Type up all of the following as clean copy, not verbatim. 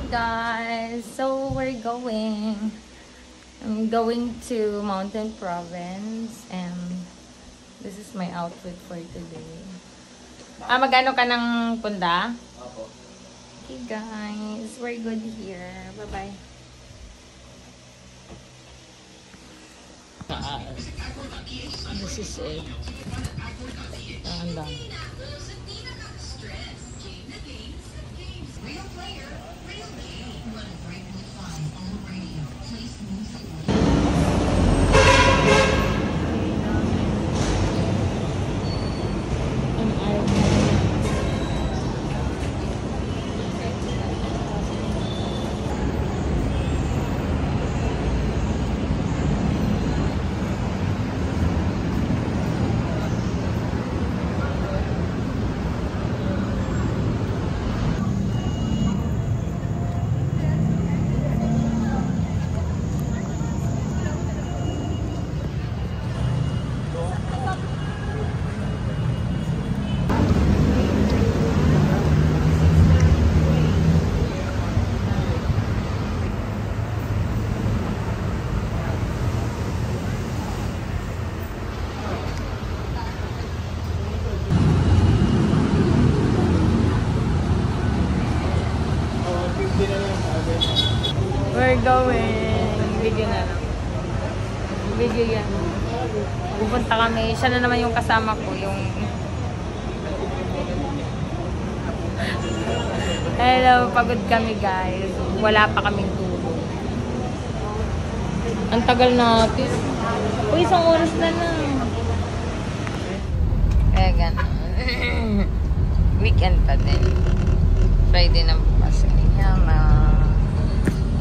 guys, so I'm going to Mountain Province and this is my outfit for today. Magano ka ng punda? Opo. Okay guys, we're good here. Bye-bye. This is it. Ang dami. We're going. Video na lang. Video yan. Pupunta kami. Siya na naman yung kasama ko. Yung... Hello. Pagod kami guys. Wala pa kaming tulog. Ang tagal natin. Uy, isang oras na lang. Kaya gano'n. Weekend pa din. Friday na bukas.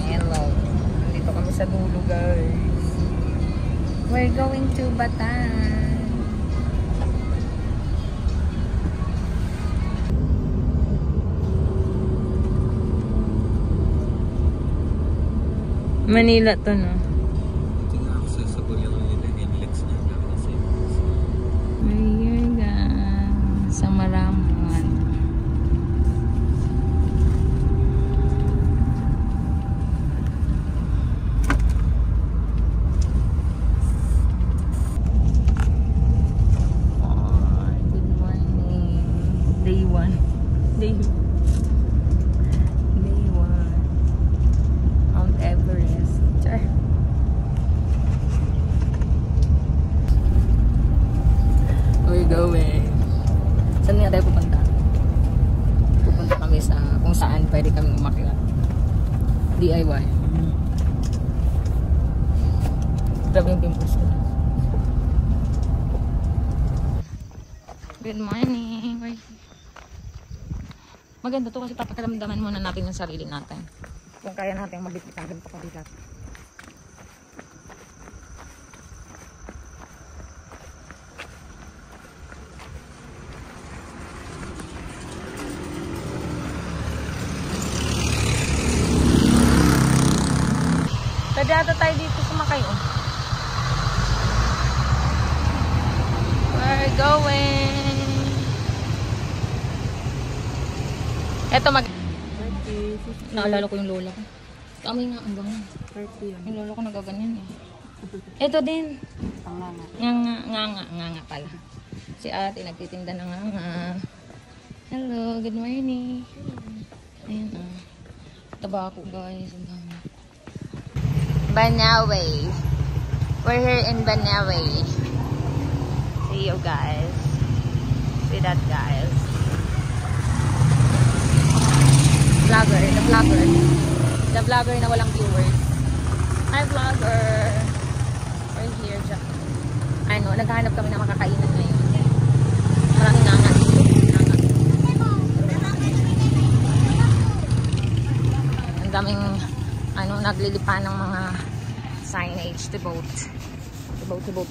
Hello. Nandito kami sa dulo, guys. We're going to Bataan. Manila to, no? Tingnan ako sa sabon yung inlex niya. Ayan, guys. Sa Maramon. Day 1. Mount Everest. Char. We're going. Saan nga tayo pupunta? Pupunta kami sa kung saan pwede kaming umakyat. DIY. Grabe yung pimples ko. Good morning. Maganda to kasi papakiramdaman muna natin yung sarili natin. Kung kaya natin magbitbitan pa kabigat. Pwede ata tayo dito sumakay, oh. We're going. Eto naalala ko yung lola ko. Kami nga ang bango. Yung lola ko nagaganyan eh. Eto din. Nga pala. Si ate nagtitinda ng nga. Hello, good morning. Ayan ah. Tabako guys. Banawe. We're here in Banawe. See you guys. See that guys. The vlogger na walang viewers. Hi vlogger. We're here dyan. Naghahanap kami ng makakainan ngayon. Maraming nangat dito. Ang daming naglilipa ng mga signage to boat. To boat.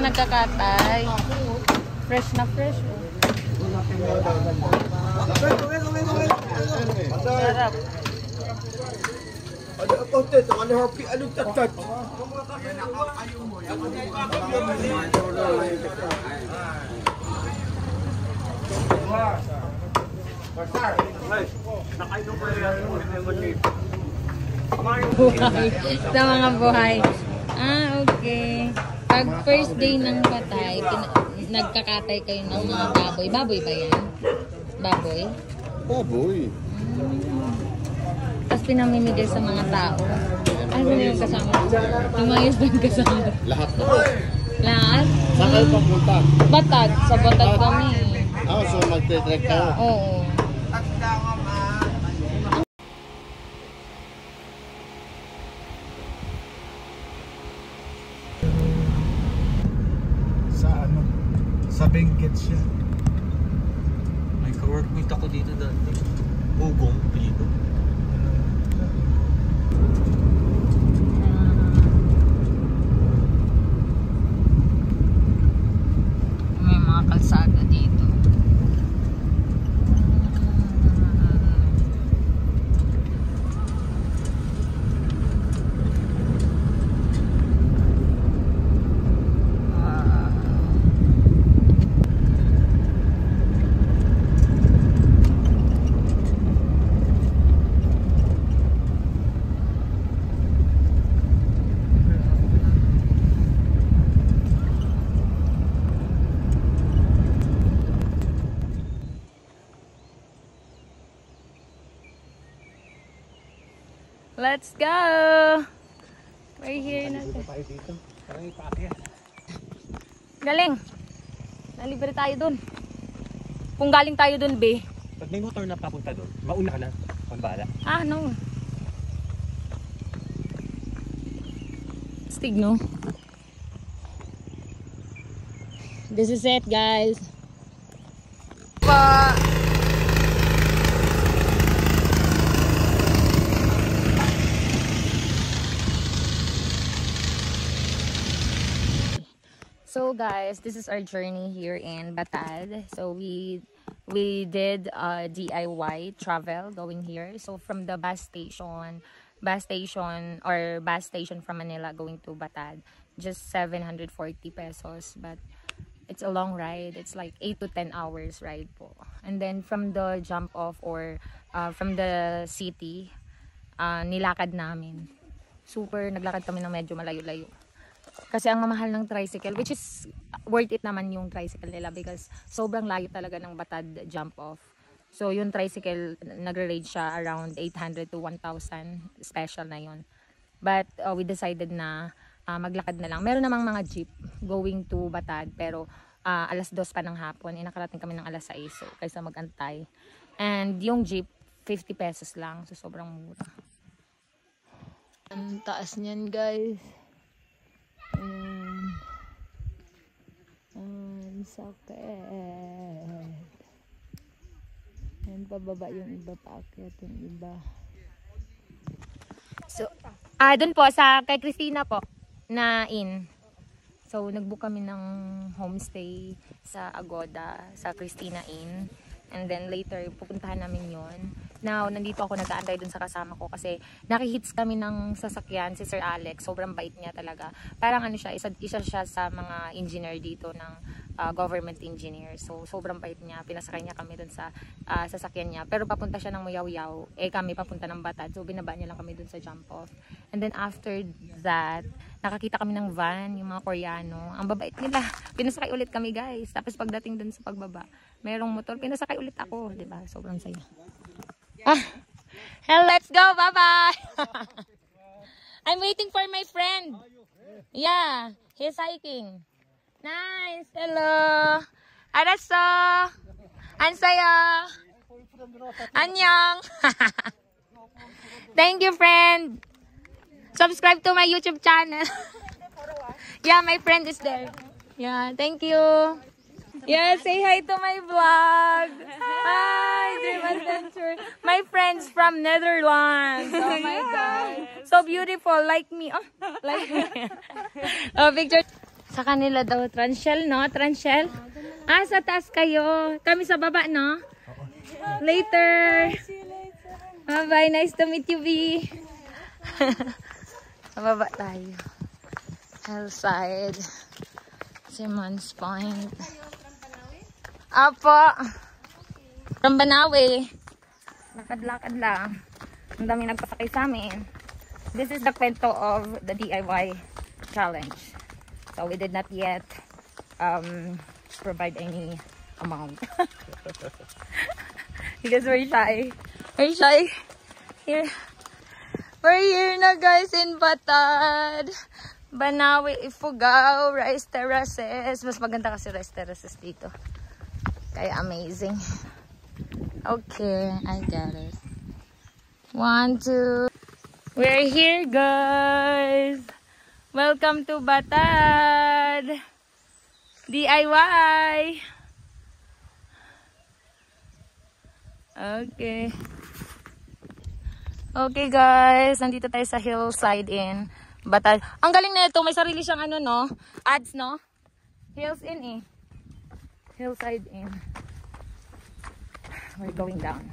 Nagkakatay. Fresh na fresh. Sarap. Buhay. Sa mga buhay. Ah, okay. Pag first day ng patay, nagkakatay kayo ng mga baboy. Baboy ba yan? Baboy? Baboy. Tapos pinamimigay sa mga tao. Ano yung kasama? Lumayos ba yung kasama? Lahat na. Lahat? Saan kayo papunta? Batad. Sa Batad kami. Ah, so magte-trek kayo? Oo. Sa ano? Sa Benguet siya. May ka-workmate ako dito dati. Ugong dito. May mga kalsada dito. Let's go! We're here na. Tayo dito. Parang ipaakyat. Galing! Nalibre tayo dun. Kung galing tayo dun, be. Pag may motor na papunta doon, mauna ka na. Pambala. Ah, no. Stig, no? This is it, guys. Pa! So guys, this is our journey here in Batad. So we did DIY travel going here. So from the bus station from Manila going to Batad, just 740 pesos. But it's a long ride. It's like 8 to 10 hours ride po. And then from the jump off or from the city, nilakad namin. Super naglakad kami ng medyo malayo-layo. Kasi ang mamahal ng tricycle, which is worth it naman yung tricycle nila because sobrang layo talaga ng Batad jump off. So yung tricycle, nagre-range siya around 800 to 1,000, special na yun. But we decided na maglakad na lang. Meron namang mga jeep going to Batad, pero alas 2 pa ng hapon, nakarating kami ng alas 6, so kaysa magantay. And yung jeep, 50 pesos lang, so sobrang mura. Ang taas niyan, guys. Ang sakit. And pababa yung iba, paakyat yung iba. So, dun po sa kay Christina po na inn. So, nagbook kami ng homestay sa Agoda, sa Christina Inn. And then later, pupuntahan namin yon. Now, nandito ako nag-aantay dun sa kasama ko kasi nakihits kami ng sasakyan si Sir Alex. Sobrang bait niya talaga. Parang ano siya, isa siya sa mga engineer dito ng government engineer. So, sobrang bait niya. Pinasakay niya kami dun sa sasakyan niya. Pero papunta siya ng Muyaw-Yaw. Kami papunta ng Batad. So, binaba niya lang kami dun sa jump off. And then after that, nakakita kami ng van, yung mga Koreano. Ang babait nila. Pinasakay ulit kami, guys. Tapos pagdating dun sa pagbaba, merong motor. Pinasakay ulit ako. Diba? Sobrang saya. Hell, let's go. Bye-bye. I'm waiting for my friend. Yeah, he's hiking. Nice. Hello. Araso. Ansaya. Annyeong. Thank you, friend. Subscribe to my YouTube channel. Yeah, my friend is there. Yeah, thank you. Yeah, say hi to my vlog. Hi, Dream Adventure. My friends from Netherlands. Oh my God. So beautiful, like me. Oh, like me. Oh, picture. Sa kanila daw, Transhell, no? Transhell? Ah, sa taas kayo. Kami sa baba, no? Later. Bye-bye. Nice to meet you, B. Sa baba tayo. Hillside. Simmons Point. Apo. From Banawe. Lakad-lakad lang. Ang dami nagpasakay sa amin. This is the kwento of the DIY challenge. So we did not yet provide any amount. Because we're shy. We're shy. Here. We're here na guys in Batad. Banawe, Ifugao, Rice Terraces. Mas maganda kasi Rice Terraces dito. Kaya amazing. Okay, I got it. 1, 2. We're here guys. Welcome to Batad. DIY. Okay. Okay guys, nandito tayo sa Hillside Inn, Batad. Ang galing na ito, may sarili siyang ano no, ads no. Hills Inn eh. Hillside Inn. We're going down.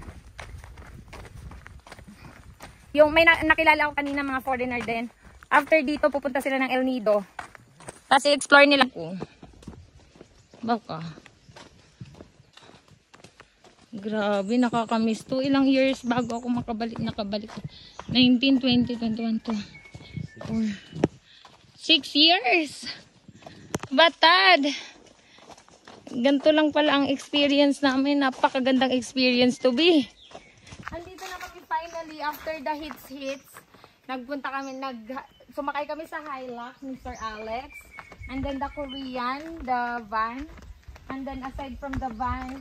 Yung may nakilala ko kanina mga foreigner din. After dito pupunta sila ng El Nido. Kasi explore nila ko. Baka. Grabe, nakakamiss to. Ilang years bago ako nakabalik. 19, 20, 21, 2, 4, 6 years. Batad. Ganito lang pala ang experience namin. Napakagandang experience to be. Andito na kami finally after the hits. Nagpunta kami, sumakay kami sa Hilux, Mr. Alex. And then the Korean, the van. And then aside from the van,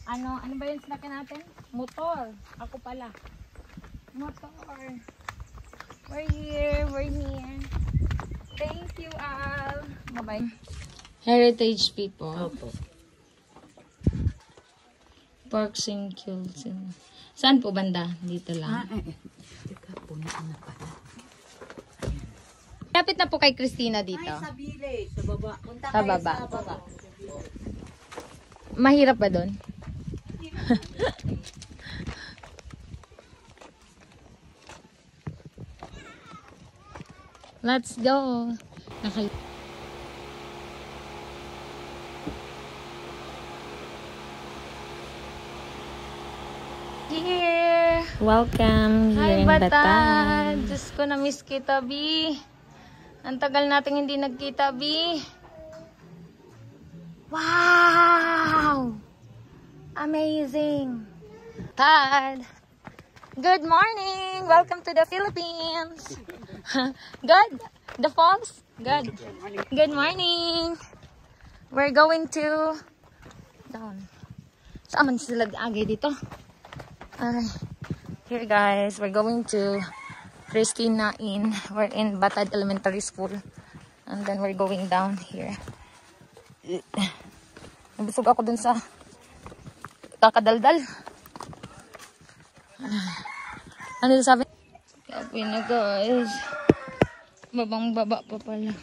ano ba yung sinakyan natin? Motor. Ako pala. Motor. We're here. Thank you all. Bye-bye. Heritage people. Parks and Kills. Saan po banda? Dito lang. Lapit na po kay Christina dito. Ay, sa village. Sa baba. Punta Sa kayo baba. sa baba. Mahirap ba doon? Let's go. Here. Welcome here in Batad. Diyos ko, na-miss kita, B. Ang tagal natin hindi nagkita, B. Wow! Amazing. Tad. Good morning. Welcome to the Philippines. Good. The falls. Good. Good morning. We're going to down. Saan man sila agay dito? Here guys, we're going to Christina Inn. We're in Batad Elementary School. And then we're going down here. Nabusog ako dun sa kakadaldal. Ano sabi? Sabi na guys. Babang baba pa pala.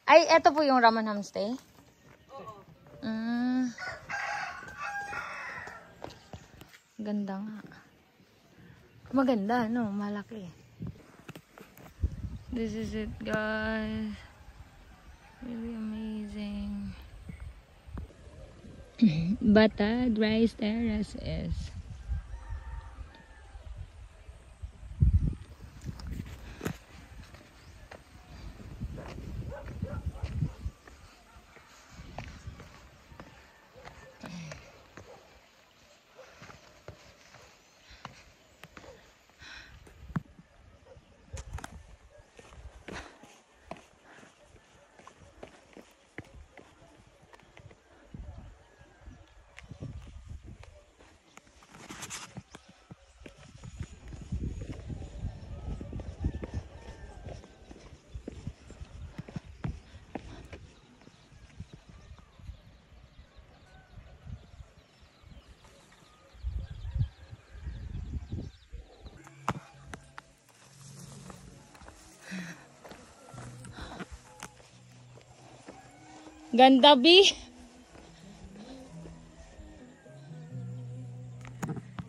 Ay, eto po yung Raman Homestay? Oo. Ganda nga. Maganda, no? Malaki. This is it, guys. Really amazing. Batad Rice Terraces. Ganda, B.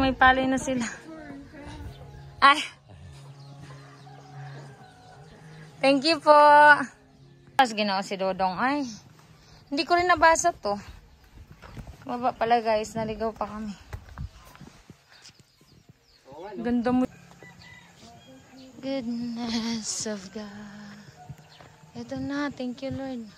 May pali na sila. Ay. Thank you po. Tapos ginawa si Dodong. Ay. Hindi ko rin nabasa to. Baba pala guys. Naligaw pa kami. Ganda mo. Goodness of God. Ito na. Thank you, Lord.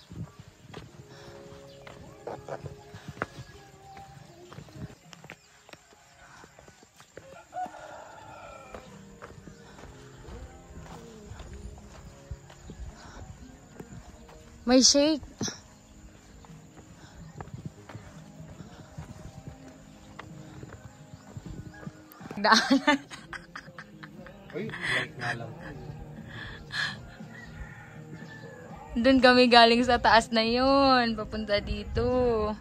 May shake. Daanan. Uy, like nga lang. Doon kami galing sa taas na yun. Papunta dito.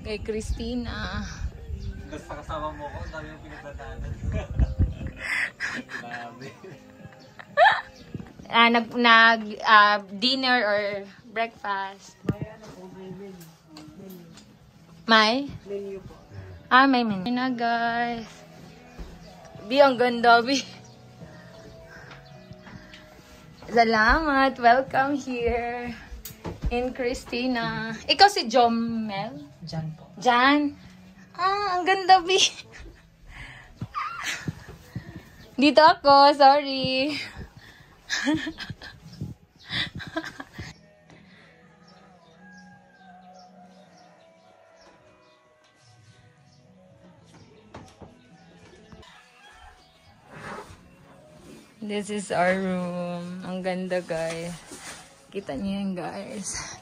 Kay Christina. Tapos sa kasama mo ko, ang dami yung pinagdadaanan. Dinner or breakfast. May? Menu po. May menu na guys. Bi, ang ganda, Bi. Salamat. Welcome here in Christina. Ikaw si Jomel? Diyan po. Jan? Ang ganda, Bi. Dito ako. Sorry. This is our room. Ang ganda, guys. Kita niyo yan, guys.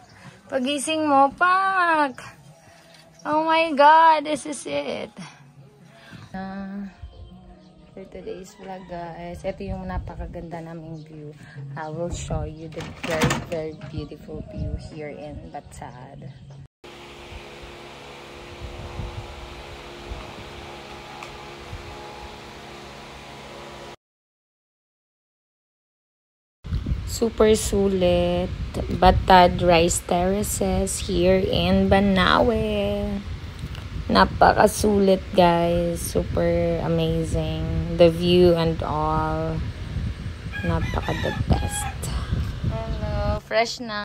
Pagising mo, Pak! Oh my God, this is it. For today's vlog, guys, ito yung napakaganda naming view. I will show you the very, very beautiful view here in Batad. Super sulit. Batad Rice Terraces here in Banawe. Napakasulit, guys. Super amazing. The view and all. Napaka the best. Hello. Fresh na.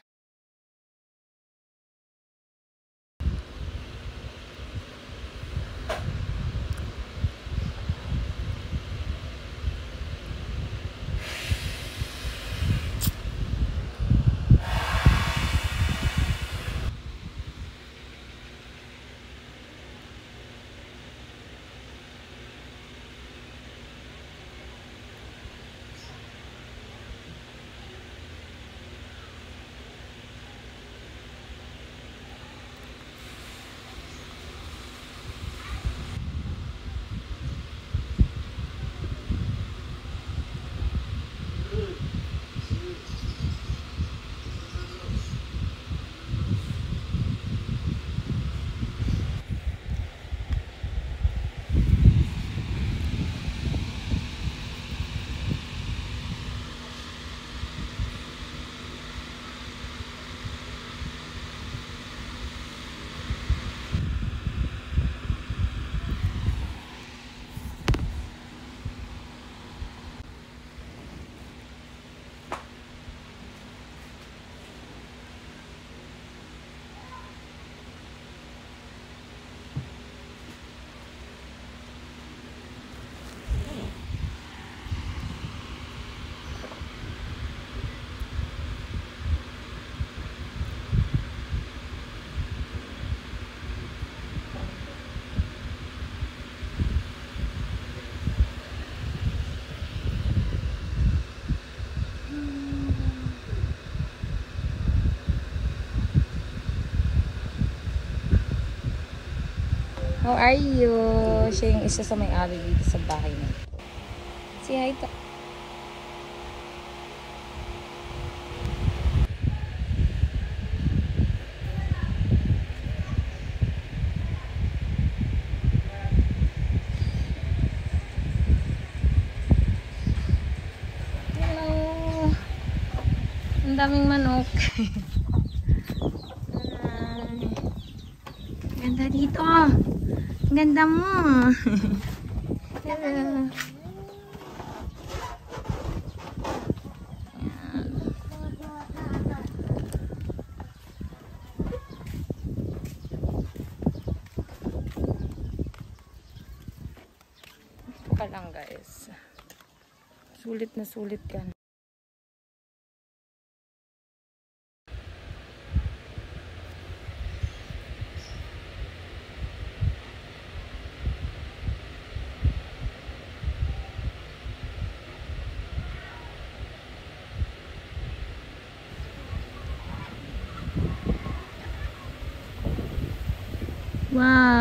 How are you? Siya yung isa sa may-ari dito sa bahay na ito. Si hi to. Hello. Ang daming manok. Ganda dito. Ang ganda mo. Hello. Ito pa lang guys. Sulit na sulit yan. Wow.